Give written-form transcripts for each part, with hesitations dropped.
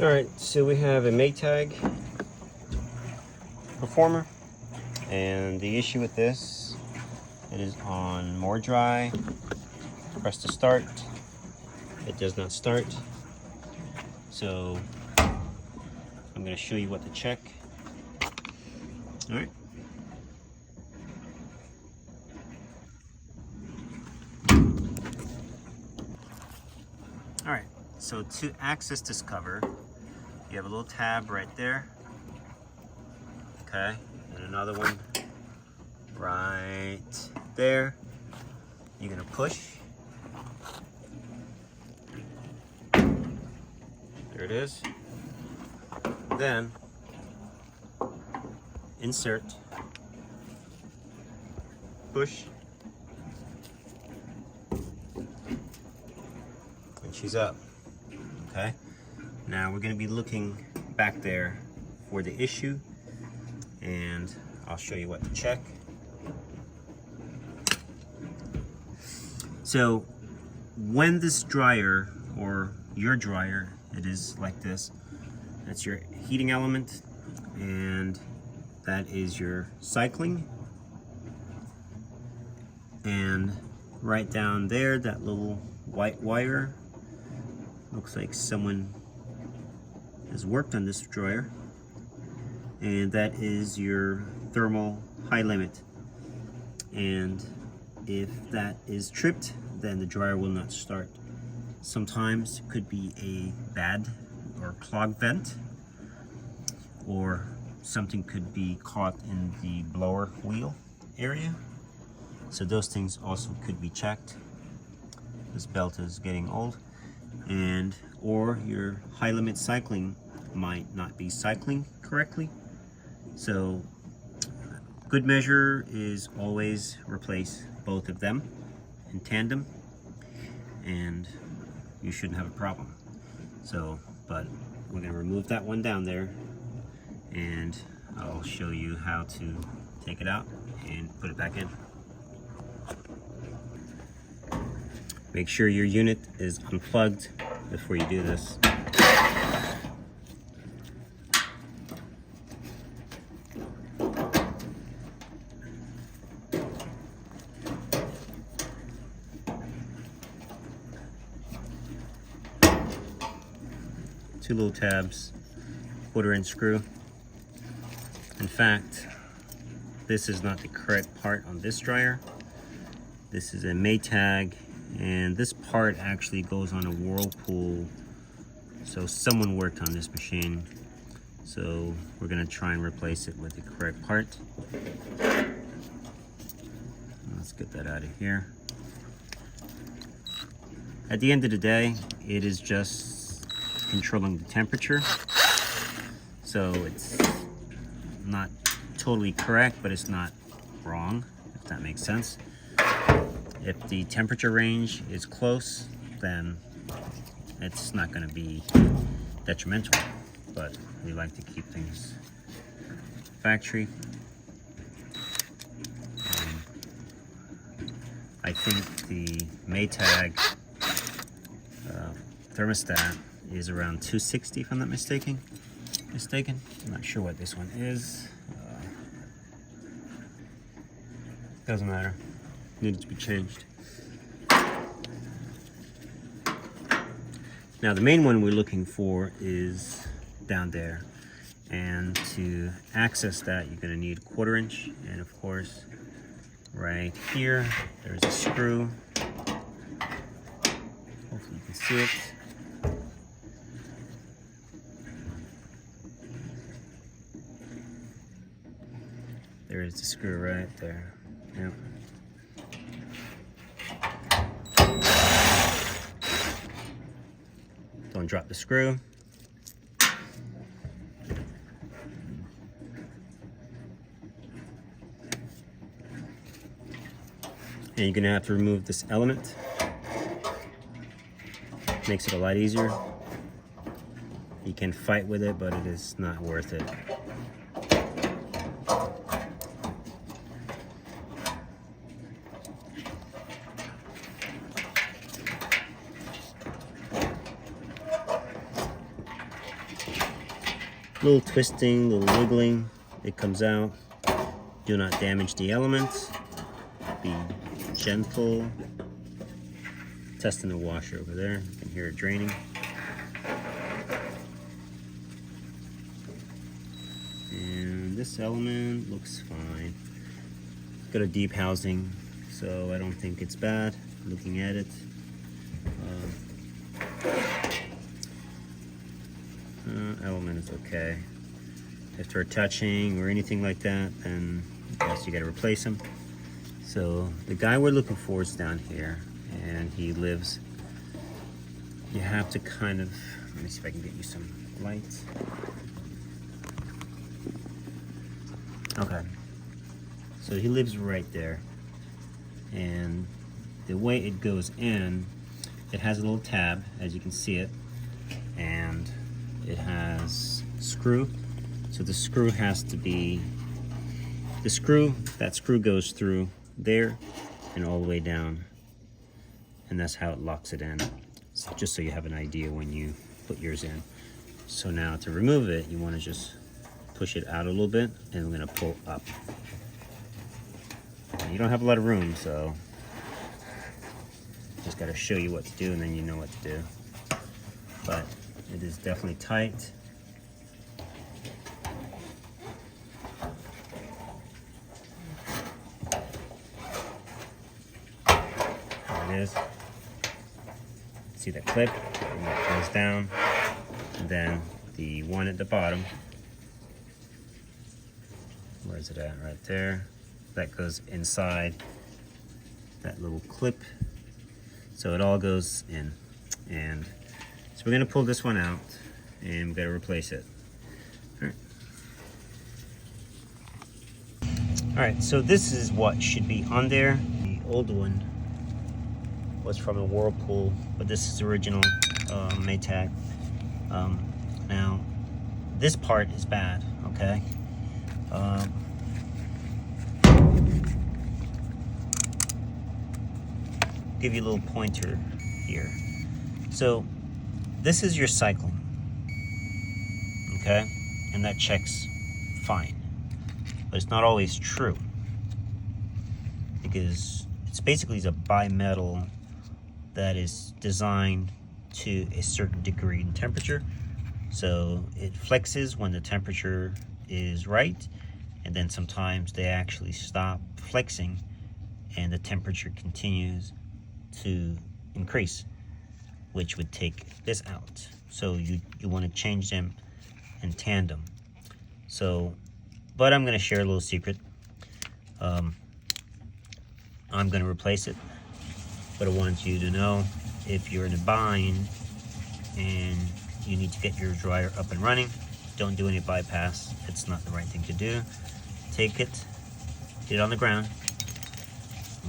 Alright, so we have a Maytag Performa, and the issue with this, it is on more dry. Press to start, it does not start. So I'm going to show you what to check. Alright. Alright, so to access this cover, you have a little tab right there. Okay, and another one right there. You're gonna push. There it is. Then insert, push, and she's up. Okay, now we're going to be looking back there for the issue, and I'll show you what to check. So when this dryer, or your dryer, it is like this, that's your heating element, and that is your cycling. And right down there, that little white wire, looks like someone has worked on this dryer, and that is your thermal high limit. And if that is tripped, then the dryer will not start. Sometimes it could be a bad or clogged vent, or something could be caught in the blower wheel area. So those things also could be checked. This belt is getting old, and or your high limit cycling might not be cycling correctly. So good measure is always replace both of them in tandem, and you shouldn't have a problem. So, but we're going to remove that one down there, and I'll show you how to take it out and put it back in. Make sure your unit is unplugged before you do this. Two little tabs, 1/4" screw. In fact, this is not the correct part on this dryer. This is a Maytag, and this part actually goes on a Whirlpool. So someone worked on this machine. So we're gonna try and replace it with the correct part. Let's get that out of here. At the end of the day, it is just controlling the temperature. So it's not totally correct, but it's not wrong, if that makes sense. If the temperature range is close, then it's not going to be detrimental, but we like to keep things factory. I think the Maytag thermostat is around 260, if I'm not mistaken. I'm not sure what this one is. Doesn't matter. Needed to be changed. Now the main one we're looking for is down there, and to access that you're going to need 1/4", and of course right here there's a screw. Hopefully you can see it. There is the screw right there. Yep. Don't drop the screw. And you're gonna have to remove this element. Makes it a lot easier. You can fight with it, but it is not worth it. Little twisting, little wiggling, it comes out. Do not damage the elements. Be gentle. Testing the washer over there. You can hear it draining. And this element looks fine. Got a deep housing, so I don't think it's bad. Looking at it. Element is okay. If they're touching or anything like that, then I guess you gotta replace them. So the guy we're looking for is down here, and he lives, you have to kind of, let me see if I can get you some light. Okay, so he lives right there, and the way it goes in, it has a little tab, as you can see it, and it has screw. So the screw has to be, that screw goes through there and all the way down, and that's how it locks it in. So just so you have an idea when you put yours in. So now to remove it, you want to just push it out a little bit, and we're going to pull up. And you don't have a lot of room, so just got to show you what to do, and then you know what to do. But it is definitely tight. There it is. See that clip? And that goes down. And then the one at the bottom. Where is it at? Right there. That goes inside that little clip. So it all goes in. And so we're going to pull this one out, and we're going to replace it. All right, so this is what should be on there. The old one was from a Whirlpool, but this is original Maytag. Now, this part is bad, okay? Give you a little pointer here. So this is your cycling, okay? And that checks fine. But it's not always true, because it's basically a bimetal that is designed to a certain degree in temperature. So it flexes when the temperature is right, and then sometimes they actually stop flexing and the temperature continues to increase, which would take this out. So you want to change them in tandem. So, but I'm going to share a little secret. I'm going to replace it, but I want you to know, if you're in a bind and you need to get your dryer up and running, don't do any bypass. It's not the right thing to do. Take it, get it on the ground,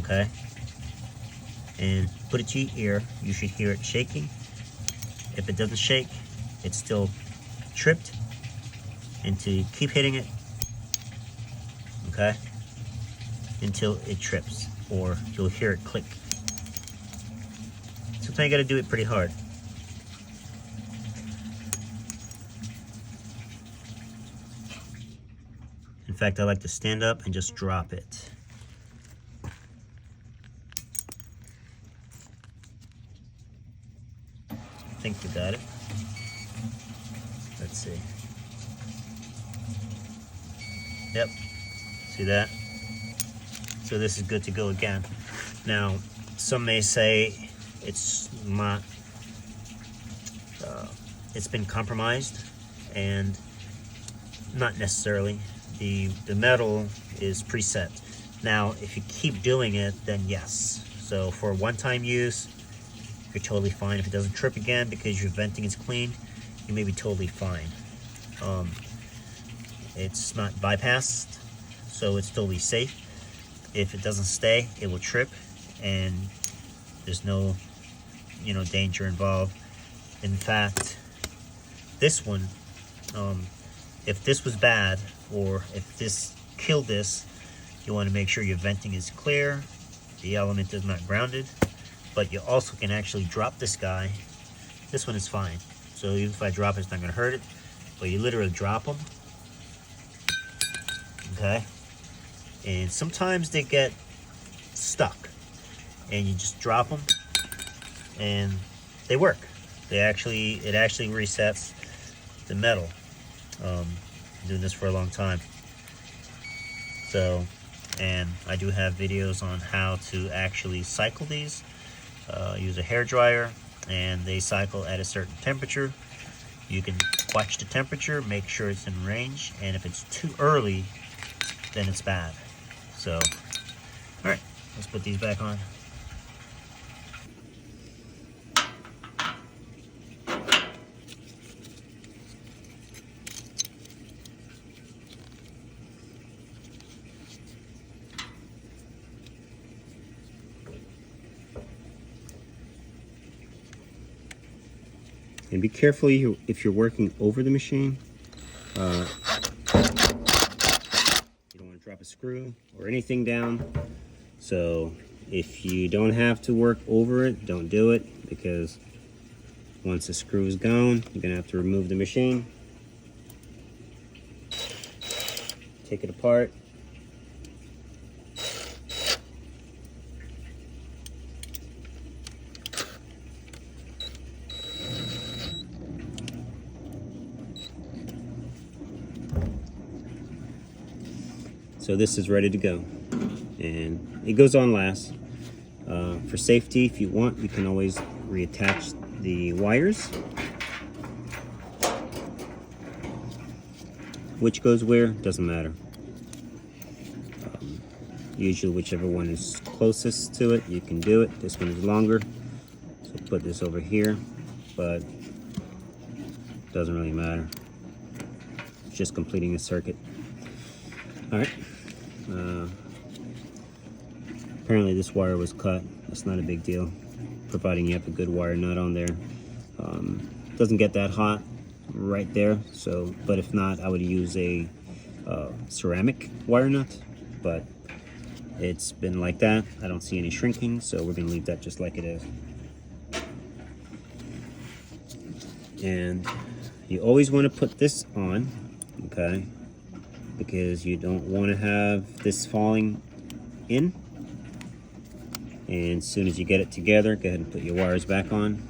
okay, and put it to your ear. You should hear it shaking. If it doesn't shake, it's still tripped, and to keep hitting it, okay, until it trips, or you'll hear it click. Sometimes you gotta do it pretty hard. In fact, I like to stand up and just drop it. I think we got it. Let's see. Yep, see that? So this is good to go again. Now, some may say it's not, it's been compromised, and not necessarily. The metal is preset. Now, if you keep doing it, then yes. So for one-time use, you're totally fine. If it doesn't trip again because your venting is clean, you may be totally fine. It's not bypassed, so it's totally safe. If it doesn't stay, it will trip, and there's no, danger involved. In fact, this one, if this was bad, or if this killed this, you want to make sure your venting is clear, the element is not grounded, but you also can actually drop this guy. This one is fine, so even if I drop it, it's not going to hurt it, but you literally drop them. Okay, and sometimes they get stuck, and you just drop them, and they work. It actually resets the metal. I'm doing this for a long time, so, and I do have videos on how to actually cycle these. Use a hair dryer, and they cycle at a certain temperature. You can watch the temperature, make sure it's in range, and if it's too early, then it's bad. So, all right, let's put these back on. And be careful if you're working over the machine. You don't want to drop a screw or anything down. So if you don't have to work over it, don't do it, because once the screw is gone, you're gonna have to remove the machine, take it apart, so this is ready to go, and it goes on last. For safety, if you want, you can always reattach the wires, which goes where doesn't matter. Usually whichever one is closest to it, you can do it. This one is longer, so put this over here, but doesn't really matter. It's just completing a circuit. All right. Apparently this wire was cut. That's not a big deal, providing you have a good wire nut on there. Doesn't get that hot right there, so, but if not, I would use a ceramic wire nut, but it's been like that. I don't see any shrinking, so we're gonna leave that just like it is. And you always want to put this on, okay, because you don't want to have this falling in. And as soon as you get it together, go ahead and put your wires back on.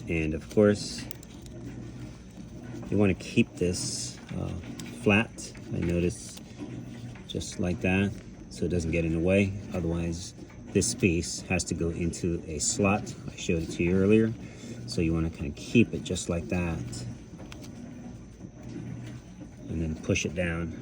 And of course, you want to keep this flat. I notice, just like that, so it doesn't get in the way. Otherwise, this piece has to go into a slot. I showed it to you earlier. So you want to kind of keep it just like that, and then push it down.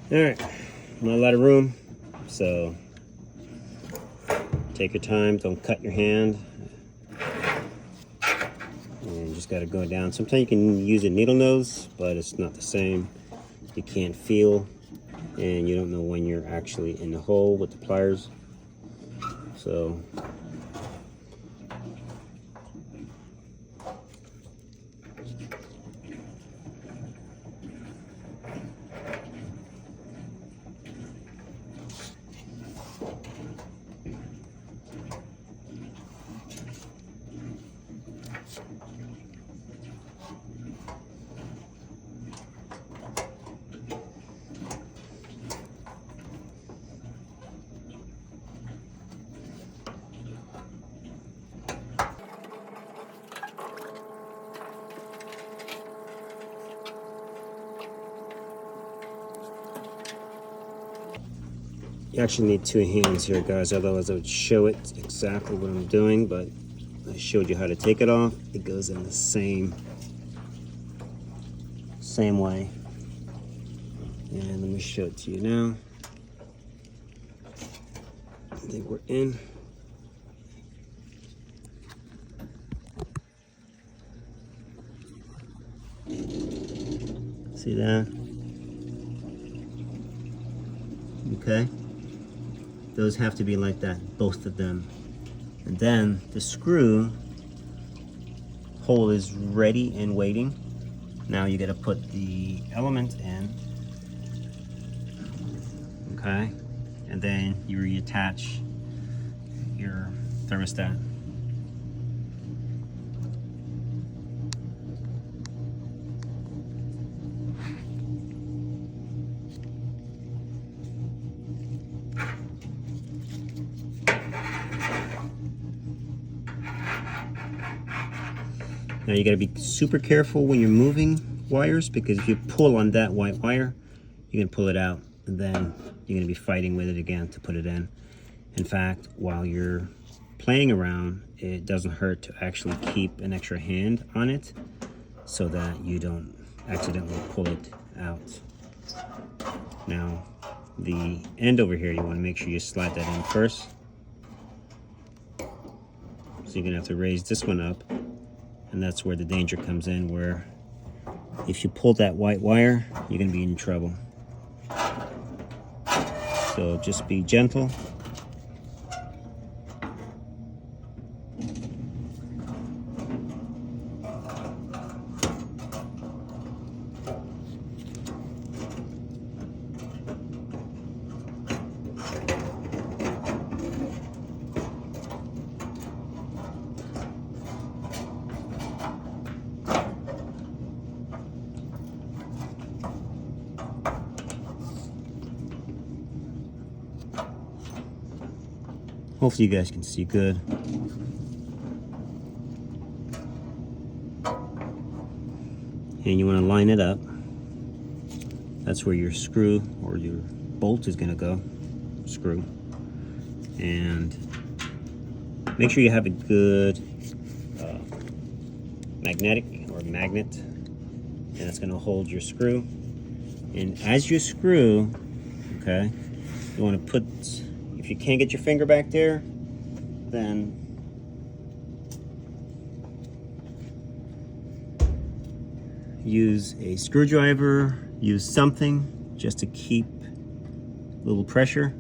All right, not a lot of room, so take your time, don't cut your hand. And you just gotta go down. Sometimes you can use a needle nose, but it's not the same. You can't feel, and you don't know when you're actually in the hole with the pliers. So You actually need two hands here, guys, otherwise I would show it exactly what I'm doing, but I showed you how to take it off. It goes in the same way. And let me show it to you now. I think we're in. See that? Okay. Those have to be like that, both of them. And then the screw hole is ready and waiting. Now you gotta put the element in. Okay. And then you reattach your thermostat. Now you gotta be super careful when you're moving wires, because if you pull on that white wire, you can pull it out, and then you're gonna be fighting with it again to put it in. In fact, while you're playing around, it doesn't hurt to actually keep an extra hand on it so that you don't accidentally pull it out. Now, the end over here, you wanna make sure you slide that in first. So you're gonna have to raise this one up. And that's where the danger comes in, where if you pull that white wire, you're gonna be in trouble. So just be gentle. Hopefully you guys can see good. And you want to line it up. That's where your screw or your bolt is going to go. Screw. And make sure you have a good magnetic or magnet, and it's going to hold your screw. And as you screw, okay, you want to put, if you can't get your finger back there, then use a screwdriver, use something just to keep a little pressure.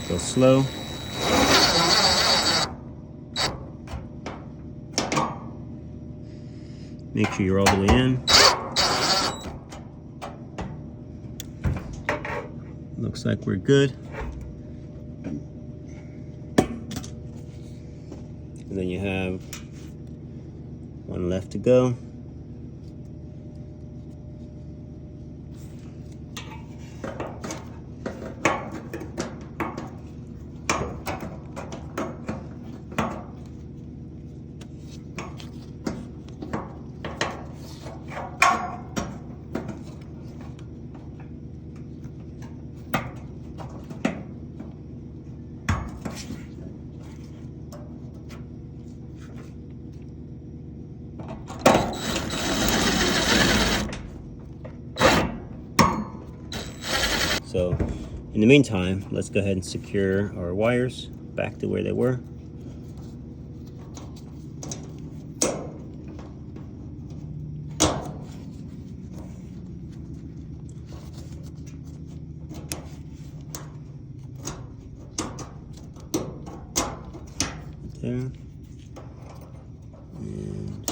Go slow. Make sure you're all the way in. Looks like we're good. And then you have one left to go. So in the meantime, let's go ahead and secure our wires back to where they were. There. And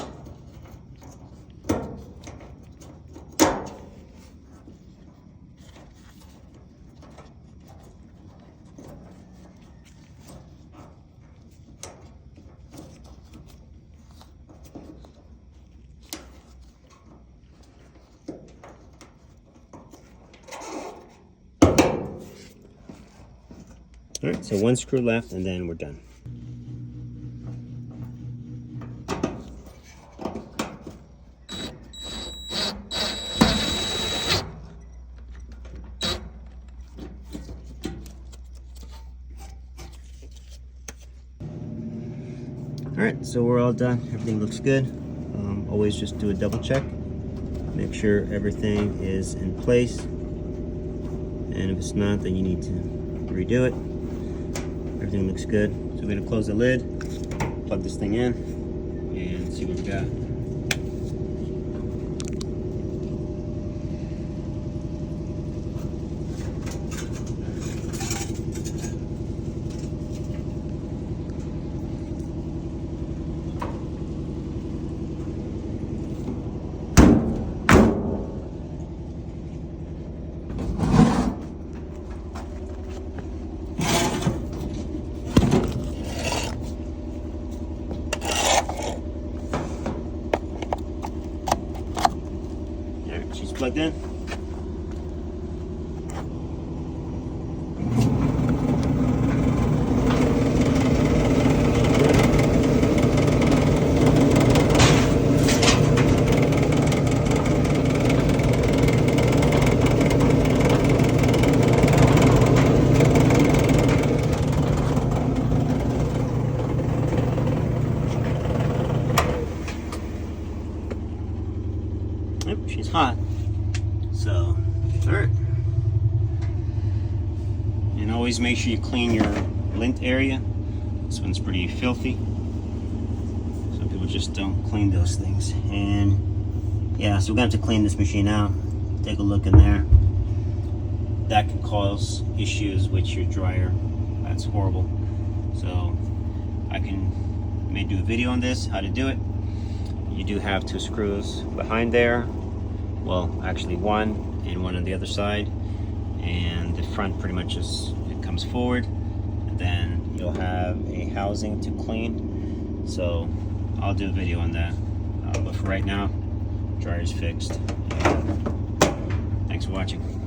all right, so one screw left and then we're done. Alright, so we're all done. Everything looks good. Always just do a double check. Make sure everything is in place. And if it's not, then you need to redo it. Everything looks good. So we're going to close the lid, plug this thing in, and see what we got. She's plugged in. Yep, she's hot. So, alright. And always make sure you clean your lint area. This one's pretty filthy. Some people just don't clean those things. And yeah, so we're gonna have to clean this machine out. Take a look in there. That can cause issues with your dryer. That's horrible. So I may do a video on this, how to do it. You do have 2 screws behind there. Well, actually one and one on the other side, and the front pretty much it comes forward, and then you'll have a housing to clean. So I'll do a video on that, but for right now, dryer's fixed. Thanks for watching.